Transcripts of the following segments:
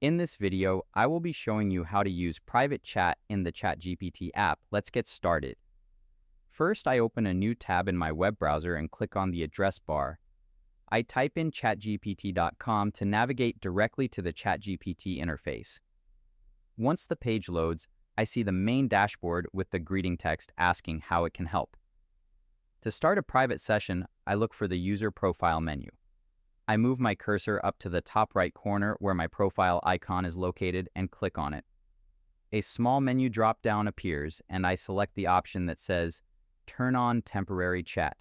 In this video, I will be showing you how to use private chat in the Chatgpt app. Let's get started. First, I open a new tab in my web browser and click on the address bar. I type in chatgpt.com to navigate directly to the Chatgpt interface. Once the page loads, I see the main dashboard with the greeting text asking how it can help. To start a private session, I look for the user profile menu. I move my cursor up to the top right corner where my profile icon is located and click on it. A small menu drop-down appears and I select the option that says Turn on Temporary Chat.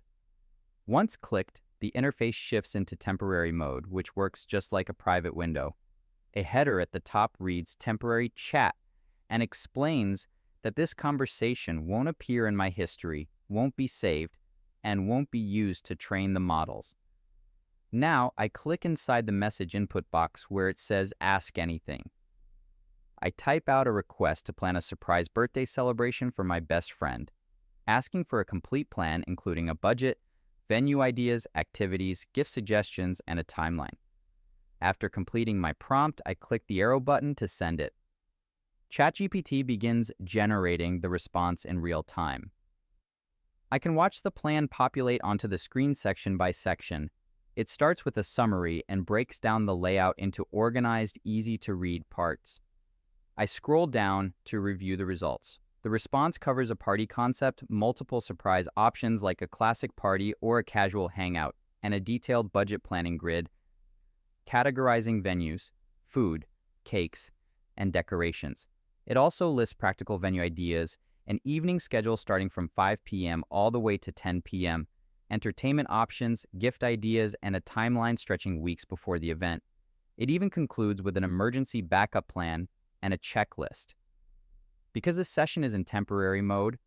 Once clicked, the interface shifts into temporary mode, which works just like a private window. A header at the top reads Temporary Chat and explains that this conversation won't appear in my history, won't be saved, and won't be used to train the models. Now, I click inside the message input box where it says Ask Anything. I type out a request to plan a surprise birthday celebration for my best friend, asking for a complete plan including a budget, venue ideas, activities, gift suggestions, and a timeline. After completing my prompt, I click the arrow button to send it. ChatGPT begins generating the response in real time. I can watch the plan populate onto the screen section by section. It starts with a summary and breaks down the layout into organized, easy-to-read parts. I scroll down to review the results. The response covers a party concept, multiple surprise options like a classic party or a casual hangout, and a detailed budget planning grid, categorizing venues, food, cakes, and decorations. It also lists practical venue ideas, an evening schedule starting from 5 p.m. all the way to 10 p.m., entertainment options, gift ideas, and a timeline stretching weeks before the event. It even concludes with an emergency backup plan and a checklist. Because this session is in temporary mode,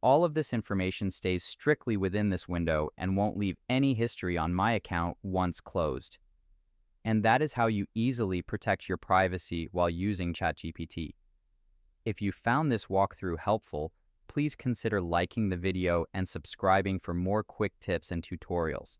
all of this information stays strictly within this window and won't leave any history on my account once closed. And that is how you easily protect your privacy while using ChatGPT. If you found this walkthrough helpful, please consider liking the video and subscribing for more quick tips and tutorials.